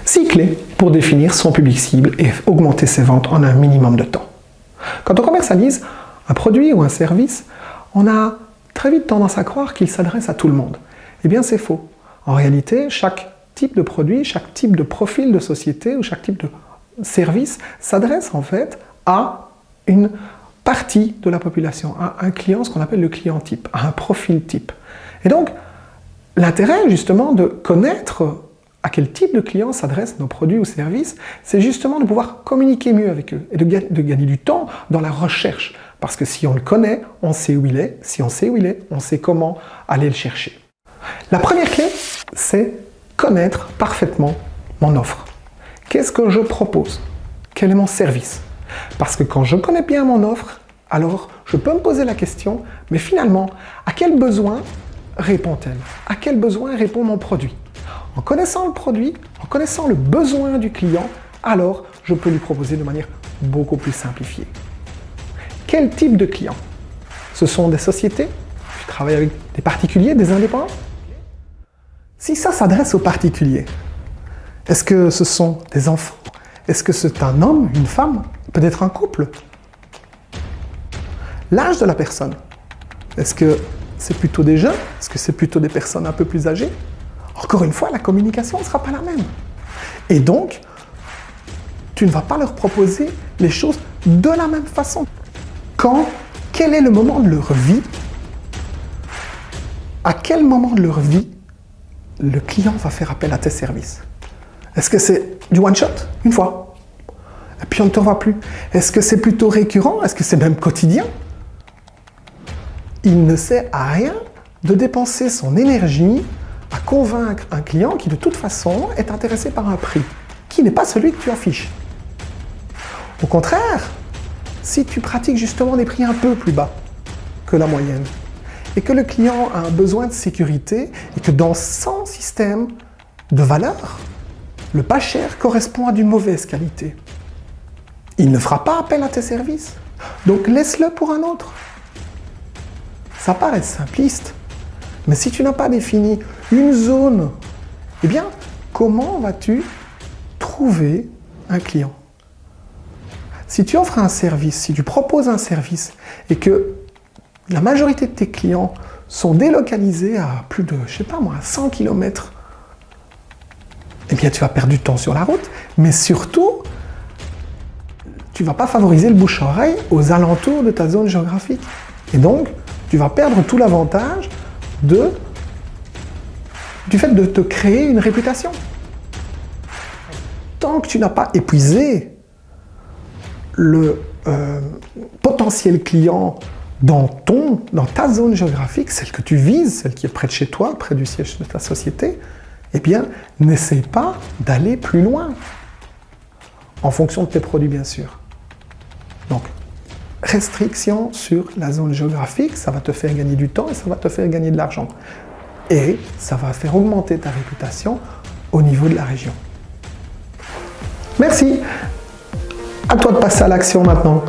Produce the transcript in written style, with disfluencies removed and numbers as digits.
6 clés pour définir son public cible et augmenter ses ventes en un minimum de temps. Quand on commercialise un produit ou un service, on a très vite tendance à croire qu'il s'adresse à tout le monde. Eh bien, c'est faux. En réalité, chaque type de produit, chaque type de profil de société ou chaque type de service s'adresse en fait à une partie de la population, à un client, ce qu'on appelle le client type, à un profil type. Et donc, l'intérêt justement de connaître à quel type de client s'adressent nos produits ou services, c'est justement de pouvoir communiquer mieux avec eux et de gagner du temps dans la recherche. Parce que si on le connaît, on sait où il est. Si on sait où il est, on sait comment aller le chercher. La première clé, c'est connaître parfaitement mon offre. Qu'est-ce que je propose? Quel est mon service? Parce que quand je connais bien mon offre, alors je peux me poser la question, mais finalement, à quel besoin répond-elle? À quel besoin répond mon produit? En connaissant le produit, en connaissant le besoin du client, alors je peux lui proposer de manière beaucoup plus simplifiée. Quel type de client? Ce sont des sociétés? Je travaille avec des particuliers, des indépendants? Si ça s'adresse aux particuliers, est-ce que ce sont des enfants? Est-ce que c'est un homme, une femme? Peut-être un couple? L'âge de la personne? Est-ce que c'est plutôt des jeunes? Est-ce que c'est plutôt des personnes un peu plus âgées? Encore une fois, la communication ne sera pas la même. Et donc, tu ne vas pas leur proposer les choses de la même façon. Quel est le moment de leur vie? À quel moment de leur vie le client va faire appel à tes services? Est-ce que c'est du one-shot, une fois, et puis on ne te revoit plus? Est-ce que c'est plutôt récurrent? Est-ce que c'est même quotidien? Il ne sert à rien de dépenser son énergie à convaincre un client qui de toute façon est intéressé par un prix, qui n'est pas celui que tu affiches. Au contraire, si tu pratiques justement des prix un peu plus bas que la moyenne, et que le client a un besoin de sécurité, et que dans son système de valeur, le pas cher correspond à d'une mauvaise qualité, il ne fera pas appel à tes services. Donc laisse-le pour un autre. Ça paraît simpliste, mais si tu n'as pas défini une zone, eh bien, comment vas-tu trouver un client? Si tu offres un service, si tu proposes un service et que la majorité de tes clients sont délocalisés à plus de, je sais pas moi, 100 km, eh bien, tu vas perdre du temps sur la route, mais surtout, tu ne vas pas favoriser le bouche-oreille aux alentours de ta zone géographique. Et donc, tu vas perdre tout l'avantage du fait de te créer une réputation. Tant que tu n'as pas épuisé le potentiel client dans ta zone géographique, celle que tu vises, celle qui est près de chez toi, près du siège de ta société, eh bien, n'essaie pas d'aller plus loin, en fonction de tes produits, bien sûr. Donc, restriction sur la zone géographique, ça va te faire gagner du temps et ça va te faire gagner de l'argent. Et ça va faire augmenter ta réputation au niveau de la région. Merci. À toi de passer à l'action maintenant.